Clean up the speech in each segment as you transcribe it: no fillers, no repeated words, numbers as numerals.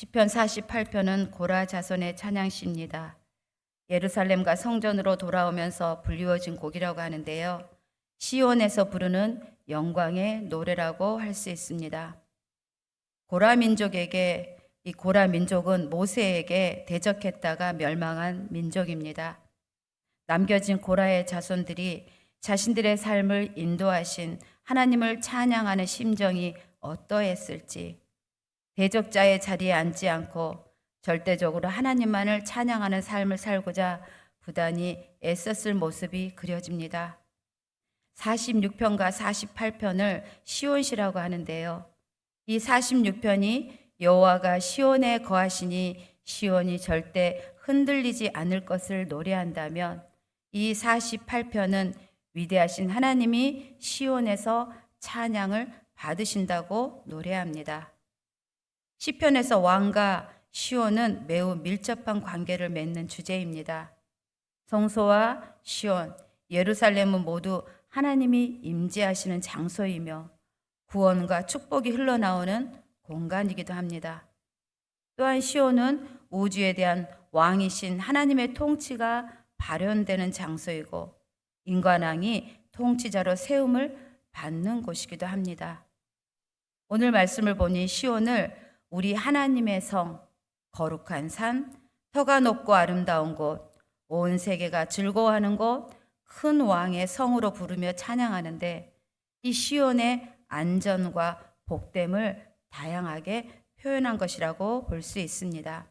시편 48편은 고라 자손의 찬양시입니다. 예루살렘과 성전으로 돌아오면서 불리워진 곡이라고 하는데요. 시온에서 부르는 영광의 노래라고 할 수 있습니다. 고라 민족에게 이 고라 민족은 모세에게 대적했다가 멸망한 민족입니다. 남겨진 고라의 자손들이 자신들의 삶을 인도하신 하나님을 찬양하는 심정이 어떠했을지, 대적자의 자리에 앉지 않고 절대적으로 하나님만을 찬양하는 삶을 살고자 부단히 애썼을 모습이 그려집니다. 46편과 48편을 시온시라고 하는데요. 이 46편이 여호와가 시온에 거하시니 시온이 절대 흔들리지 않을 것을 노래한다면, 이 48편은 위대하신 하나님이 시온에서 찬양을 받으신다고 노래합니다. 시편에서 왕과 시온은 매우 밀접한 관계를 맺는 주제입니다. 성소와 시온, 예루살렘은 모두 하나님이 임재하시는 장소이며 구원과 축복이 흘러나오는 공간이기도 합니다. 또한 시온은 우주에 대한 왕이신 하나님의 통치가 발현되는 장소이고 인간왕이 통치자로 세움을 받는 곳이기도 합니다. 오늘 말씀을 보니 시온을 우리 하나님의 성, 거룩한 산, 터가 높고 아름다운 곳, 온 세계가 즐거워하는 곳, 큰 왕의 성으로 부르며 찬양하는데, 이 시온의 안전과 복됨을 다양하게 표현한 것이라고 볼 수 있습니다.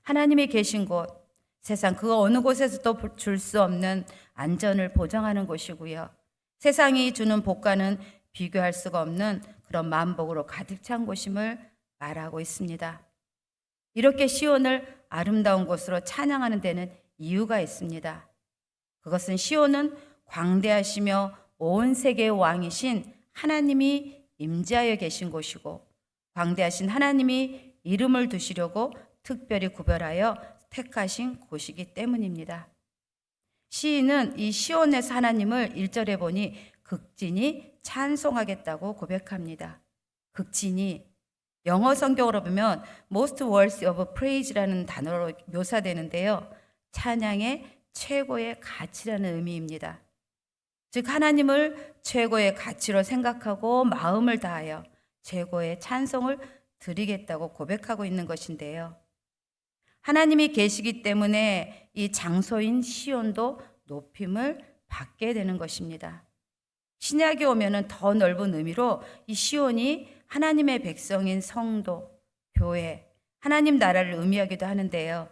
하나님이 계신 곳, 세상 그 어느 곳에서도 줄 수 없는 안전을 보장하는 곳이고요. 세상이 주는 복과는 비교할 수가 없는 그런 만복으로 가득 찬 곳임을 말하고 있습니다. 이렇게 시온을 아름다운 곳으로 찬양하는 데는 이유가 있습니다. 그것은 시온은 광대하시며 온 세계의 왕이신 하나님이 임재하여 계신 곳이고, 광대하신 하나님이 이름을 두시려고 특별히 구별하여 택하신 곳이기 때문입니다. 시인은 이 시온에서 하나님을 1절에 보니 극진히 찬송하겠다고 고백합니다. 극진히, 영어 성경으로 보면 most worthy of praise라는 단어로 묘사되는데요. 찬양의 최고의 가치라는 의미입니다. 즉 하나님을 최고의 가치로 생각하고 마음을 다하여 최고의 찬송을 드리겠다고 고백하고 있는 것인데요. 하나님이 계시기 때문에 이 장소인 시온도 높임을 받게 되는 것입니다. 신약에 오면은 더 넓은 의미로 이 시온이 하나님의 백성인 성도, 교회, 하나님 나라를 의미하기도 하는데요.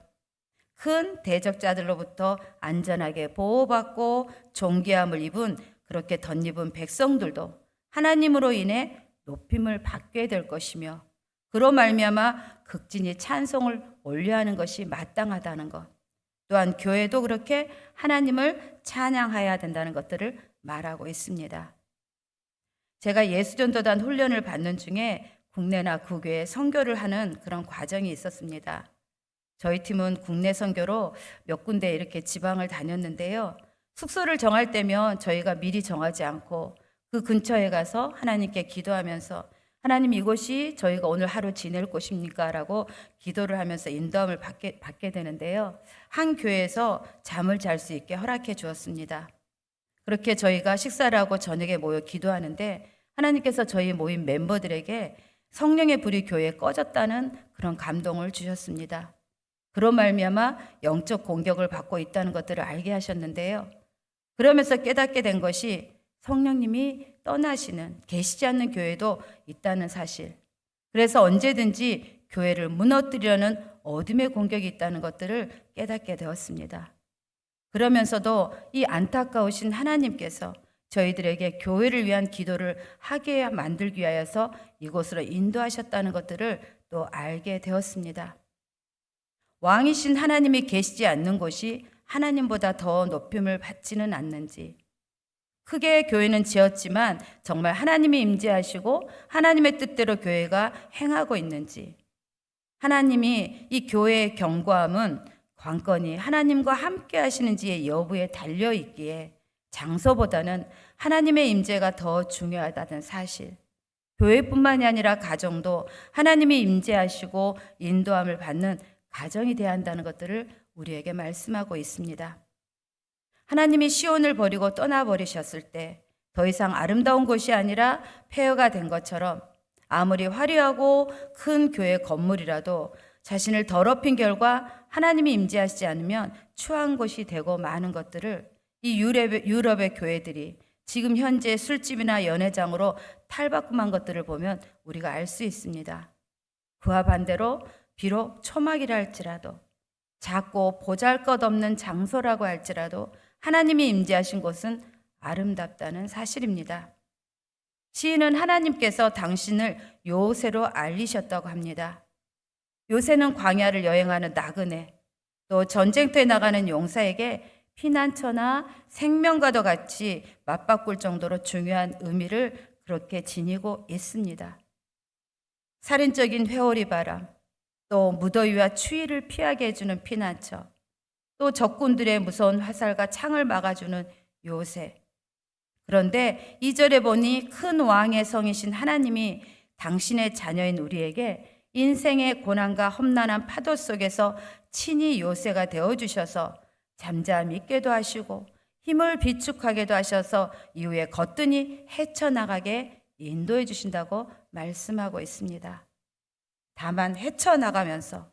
큰 대적자들로부터 안전하게 보호받고 존귀함을 입은, 그렇게 덧입은 백성들도 하나님으로 인해 높임을 받게 될 것이며, 그로 말미암아 극진히 찬송을 올려하는 것이 마땅하다는 것, 또한 교회도 그렇게 하나님을 찬양해야 된다는 것들을 말하고 있습니다. 제가 예수전도단 훈련을 받는 중에 국내나 국외에 선교를 하는 그런 과정이 있었습니다. 저희 팀은 국내 선교로 몇 군데 이렇게 지방을 다녔는데요. 숙소를 정할 때면 저희가 미리 정하지 않고 그 근처에 가서 하나님께 기도하면서, 하나님 이곳이 저희가 오늘 하루 지낼 곳입니까? 라고 기도를 하면서 인도함을 받게 되는데요. 한 교회에서 잠을 잘 수 있게 허락해 주었습니다. 그렇게 저희가 식사를 하고 저녁에 모여 기도하는데 하나님께서 저희 모임 멤버들에게 성령의 불이 교회에 꺼졌다는 그런 감동을 주셨습니다. 그런 말미암아 영적 공격을 받고 있다는 것들을 알게 하셨는데요. 그러면서 깨닫게 된 것이 성령님이 떠나시는, 계시지 않는 교회도 있다는 사실. 그래서 언제든지 교회를 무너뜨리려는 어둠의 공격이 있다는 것들을 깨닫게 되었습니다. 그러면서도 이 안타까우신 하나님께서 저희들에게 교회를 위한 기도를 하게 만들기 위하여서 이곳으로 인도하셨다는 것들을 또 알게 되었습니다. 왕이신 하나님이 계시지 않는 곳이 하나님보다 더 높임을 받지는 않는지, 크게 교회는 지었지만 정말 하나님이 임재하시고 하나님의 뜻대로 교회가 행하고 있는지, 하나님이 이 교회의 견고함은 관건이 하나님과 함께 하시는지의 여부에 달려 있기에 장소보다는 하나님의 임재가 더 중요하다는 사실, 교회뿐만이 아니라 가정도 하나님이 임재하시고 인도함을 받는 가정이 되어야 한다는 것들을 우리에게 말씀하고 있습니다. 하나님이 시온을 버리고 떠나버리셨을 때 더 이상 아름다운 곳이 아니라 폐허가 된 것처럼 아무리 화려하고 큰 교회 건물이라도 자신을 더럽힌 결과 하나님이 임재하시지 않으면 추한 곳이 되고 많은 것들을 이 유럽의 교회들이 지금 현재 술집이나 연회장으로 탈바꿈한 것들을 보면 우리가 알 수 있습니다. 그와 반대로 비록 초막이라 할지라도 작고 보잘것없는 장소라고 할지라도 하나님이 임재하신 곳은 아름답다는 사실입니다. 시인은 하나님께서 당신을 요새로 알리셨다고 합니다. 요새는 광야를 여행하는 나그네, 또 전쟁터에 나가는 용사에게 피난처나 생명과도 같이 맞바꿀 정도로 중요한 의미를 그렇게 지니고 있습니다. 살인적인 회오리 바람, 또 무더위와 추위를 피하게 해주는 피난처, 또 적군들의 무서운 화살과 창을 막아주는 요새. 그런데 2절에 보니 큰 왕의 성이신 하나님이 당신의 자녀인 우리에게 인생의 고난과 험난한 파도 속에서 친히 요새가 되어주셔서 잠잠히 있게도 하시고 힘을 비축하게도 하셔서 이후에 거뜬히 헤쳐나가게 인도해 주신다고 말씀하고 있습니다. 다만 헤쳐나가면서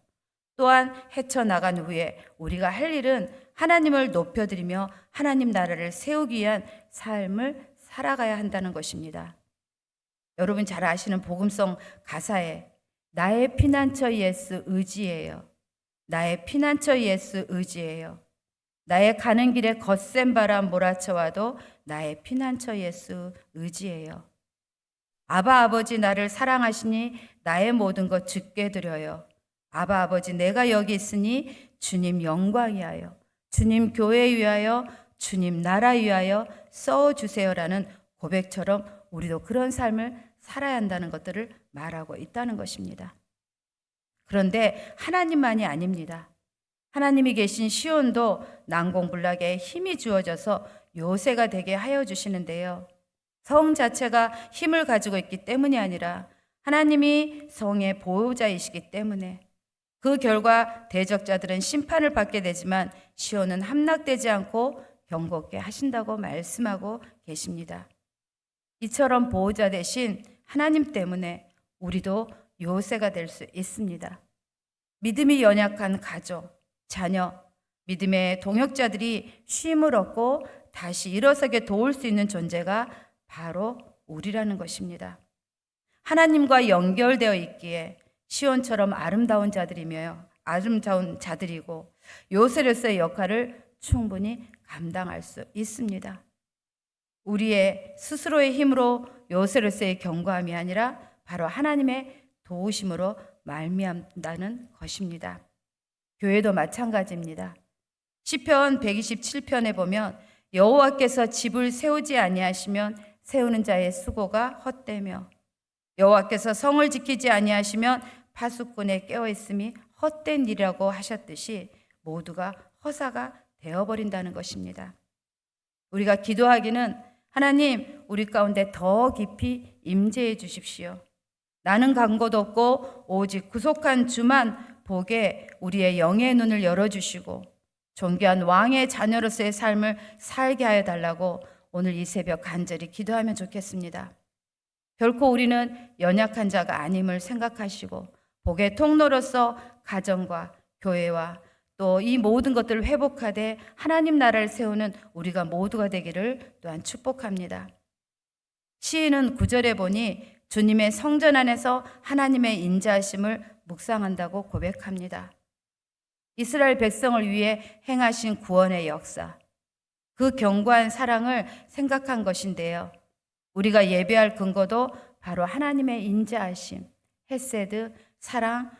또한 헤쳐나간 후에 우리가 할 일은 하나님을 높여드리며 하나님 나라를 세우기 위한 삶을 살아가야 한다는 것입니다. 여러분 잘 아시는 복음성 가사에 나의 피난처 예수 의지해요. 나의 피난처 예수 의지해요. 나의 가는 길에 거센 바람 몰아쳐와도 나의 피난처 예수 의지해요. 아바 아버지 나를 사랑하시니 나의 모든 것 주께 드려요. 아바 아버지 내가 여기 있으니 주님 영광이하여 주님 교회 위하여 주님 나라 위하여 써주세요라는 고백처럼 우리도 그런 삶을 살아야 한다는 것들을 말하고 있다는 것입니다. 그런데 하나님만이 아닙니다. 하나님이 계신 시온도 난공불락에 힘이 주어져서 요새가 되게 하여 주시는데요. 성 자체가 힘을 가지고 있기 때문이 아니라 하나님이 성의 보호자이시기 때문에 그 결과 대적자들은 심판을 받게 되지만 시온은 함락되지 않고 경고케 하신다고 말씀하고 계십니다. 이처럼 보호자 대신 하나님 때문에 우리도 요새가 될 수 있습니다. 믿음이 연약한 가족, 자녀, 믿음의 동역자들이 쉼을 얻고 다시 일어서게 도울 수 있는 존재가 바로 우리라는 것입니다. 하나님과 연결되어 있기에 시온처럼 아름다운 자들이고 요새로서의 역할을 충분히 감당할 수 있습니다. 우리의 스스로의 힘으로 요새로서의 견고함이 아니라 바로 하나님의 도우심으로 말미암다는 것입니다. 교회도 마찬가지입니다. 시편 127편에 보면 여호와께서 집을 세우지 아니하시면 세우는 자의 수고가 헛되며 여호와께서 성을 지키지 아니하시면 파수꾼의 깨어있음이 헛된 일이라고 하셨듯이 모두가 허사가 되어버린다는 것입니다. 우리가 기도하기는 하나님 우리 가운데 더 깊이 임재해 주십시오. 나는 간고도 없고 오직 구속한 주만 보게 우리의 영의 눈을 열어주시고 존귀한 왕의 자녀로서의 삶을 살게 하여 달라고 오늘 이 새벽 간절히 기도하면 좋겠습니다. 결코 우리는 연약한 자가 아님을 생각하시고 복의 통로로서 가정과 교회와 또 이 모든 것들을 회복하되 하나님 나라를 세우는 우리가 모두가 되기를 또한 축복합니다. 시인은 9절에 보니 주님의 성전 안에서 하나님의 인자하심을 묵상한다고 고백합니다. 이스라엘 백성을 위해 행하신 구원의 역사, 그 견고한 사랑을 생각한 것인데요. 우리가 예배할 근거도 바로 하나님의 인자하심, 헤세드, 사랑,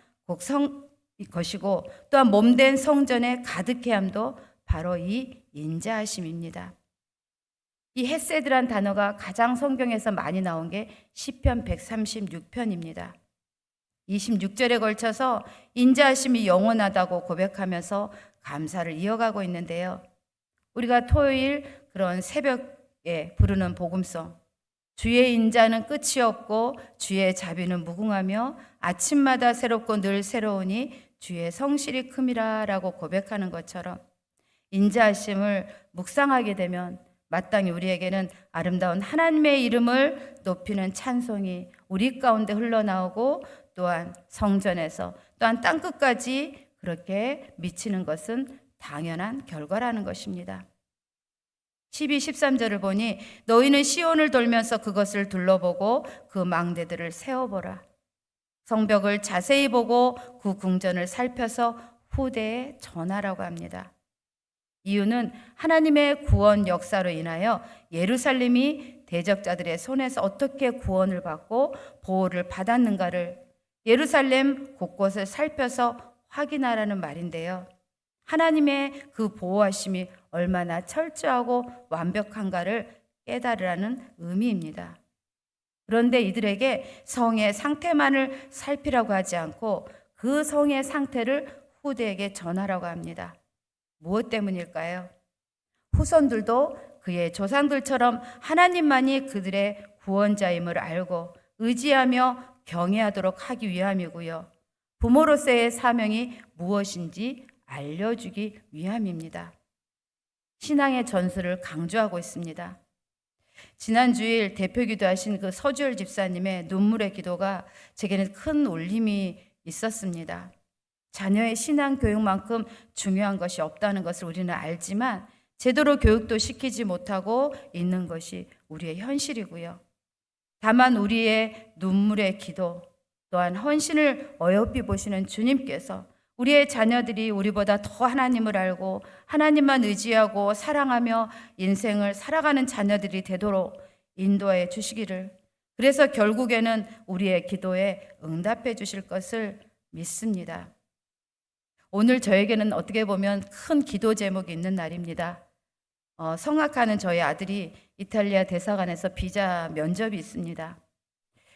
것이고 또한 몸된 성전의 가득해함도 바로 이 인자하심입니다. 이 헤세드란 단어가 가장 성경에서 많이 나온 게 시편 136편입니다. 26절에 걸쳐서 인자하심이 영원하다고 고백하면서 감사를 이어가고 있는데요. 우리가 토요일 그런 새벽에 부르는 복음성, 주의 인자는 끝이 없고 주의 자비는 무궁하며 아침마다 새롭고 늘 새로우니 주의 성실이 큼이라 라고 고백하는 것처럼 인자하심을 묵상하게 되면 마땅히 우리에게는 아름다운 하나님의 이름을 높이는 찬송이 우리 가운데 흘러나오고 또한 성전에서 또한 땅끝까지 그렇게 미치는 것은 당연한 결과라는 것입니다. 12, 13절을 보니 너희는 시온을 돌면서 그것을 둘러보고 그 망대들을 세워보라. 성벽을 자세히 보고 그 궁전을 살펴서 후대에 전하라고 합니다. 이유는 하나님의 구원 역사로 인하여 예루살렘이 대적자들의 손에서 어떻게 구원을 받고 보호를 받았는가를 예루살렘 곳곳을 살펴서 확인하라는 말인데요. 하나님의 그 보호하심이 얼마나 철저하고 완벽한가를 깨달으라는 의미입니다. 그런데 이들에게 성의 상태만을 살피라고 하지 않고 그 성의 상태를 후대에게 전하라고 합니다. 무엇 때문일까요? 후손들도 그의 조상들처럼 하나님만이 그들의 구원자임을 알고 의지하며 경외하도록 하기 위함이고요. 부모로서의 사명이 무엇인지 알려주기 위함입니다. 신앙의 전수를 강조하고 있습니다. 지난 주일 대표 기도하신 그 서주열 집사님의 눈물의 기도가 제게는 큰 울림이 있었습니다. 자녀의 신앙 교육만큼 중요한 것이 없다는 것을 우리는 알지만 제대로 교육도 시키지 못하고 있는 것이 우리의 현실이고요. 다만 우리의 눈물의 기도 또한 헌신을 어여삐 보시는 주님께서 우리의 자녀들이 우리보다 더 하나님을 알고 하나님만 의지하고 사랑하며 인생을 살아가는 자녀들이 되도록 인도해 주시기를, 그래서 결국에는 우리의 기도에 응답해 주실 것을 믿습니다. 오늘 저에게는 어떻게 보면 큰 기도 제목이 있는 날입니다. 성악하는 저희 아들이 이탈리아 대사관에서 비자 면접이 있습니다.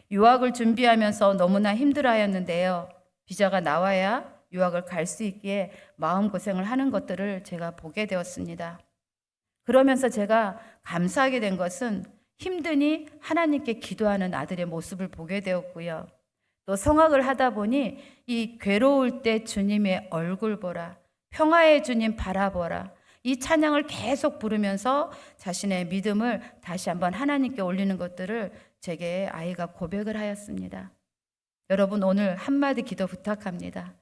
유학을 준비하면서 너무나 힘들어하였는데요. 비자가 나와야 유학을 갈 수 있기에 마음고생을 하는 것들을 제가 보게 되었습니다. 그러면서 제가 감사하게 된 것은 힘드니 하나님께 기도하는 아들의 모습을 보게 되었고요. 또 성악을 하다 보니 이 괴로울 때 주님의 얼굴 보라, 평화의 주님 바라보라, 이 찬양을 계속 부르면서 자신의 믿음을 다시 한번 하나님께 올리는 것들을 제게 아이가 고백을 하였습니다. 여러분, 오늘 한마디 기도 부탁합니다.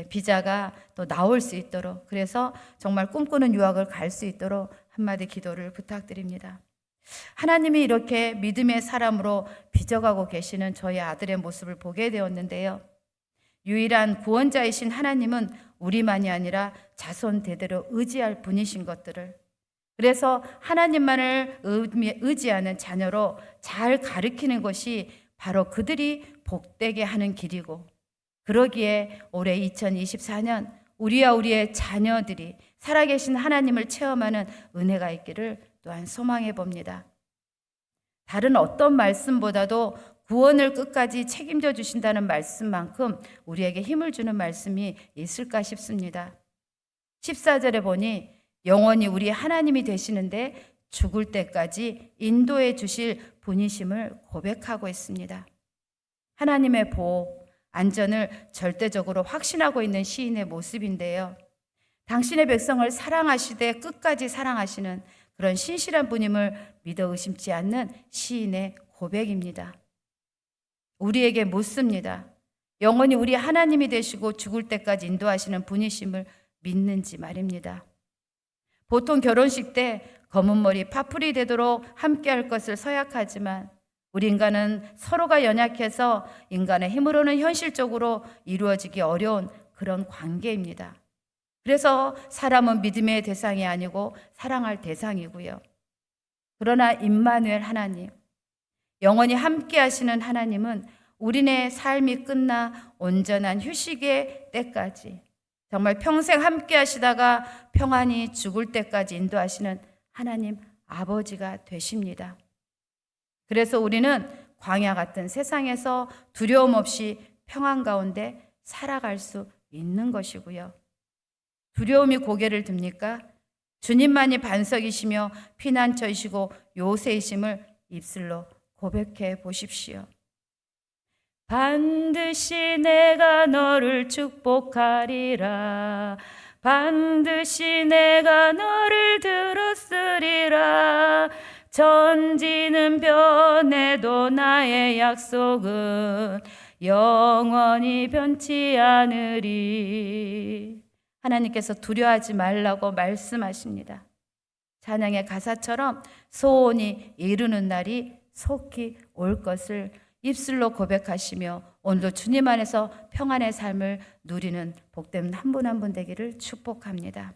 비자가 또 나올 수 있도록, 그래서 정말 꿈꾸는 유학을 갈 수 있도록 한마디 기도를 부탁드립니다. 하나님이 이렇게 믿음의 사람으로 빚어가고 계시는 저희 아들의 모습을 보게 되었는데요. 유일한 구원자이신 하나님은 우리만이 아니라 자손 대대로 의지할 분이신 것들을, 그래서 하나님만을 의지하는 자녀로 잘 가르치는 것이 바로 그들이 복되게 하는 길이고, 그러기에 올해 2024년 우리와 우리의 자녀들이 살아계신 하나님을 체험하는 은혜가 있기를 또한 소망해 봅니다. 다른 어떤 말씀보다도 구원을 끝까지 책임져 주신다는 말씀만큼 우리에게 힘을 주는 말씀이 있을까 싶습니다. 14절에 보니 영원히 우리 하나님이 되시는데 죽을 때까지 인도해 주실 분이심을 고백하고 있습니다. 하나님의 보호, 안전을 절대적으로 확신하고 있는 시인의 모습인데요. 당신의 백성을 사랑하시되 끝까지 사랑하시는 그런 신실한 분임을 믿어 의심치 않는 시인의 고백입니다. 우리에게 묻습니다. 영원히 우리 하나님이 되시고 죽을 때까지 인도하시는 분이심을 믿는지 말입니다. 보통 결혼식 때 검은 머리 파풀이 되도록 함께할 것을 서약하지만 우리 인간은 서로가 연약해서 인간의 힘으로는 현실적으로 이루어지기 어려운 그런 관계입니다. 그래서 사람은 믿음의 대상이 아니고 사랑할 대상이고요. 그러나 임마누엘 하나님, 영원히 함께 하시는 하나님은 우리네 삶이 끝나 온전한 휴식의 때까지, 정말 평생 함께 하시다가 평안히 죽을 때까지 인도하시는 하나님 아버지가 되십니다. 그래서 우리는 광야 같은 세상에서 두려움 없이 평안 가운데 살아갈 수 있는 것이고요. 두려움이 고개를 듭니까? 주님만이 반석이시며 피난처이시고 요새이심을 입술로 고백해 보십시오. 반드시 내가 너를 축복하리라. 반드시 내가 너를 들었으리라. 천지는 변해도 나의 약속은 영원히 변치 않으리. 하나님께서 두려워하지 말라고 말씀하십니다. 찬양의 가사처럼 소원이 이루는 날이 속히 올 것을 입술로 고백하시며 오늘도 주님 안에서 평안의 삶을 누리는 복된 한 분 한 분 되기를 축복합니다.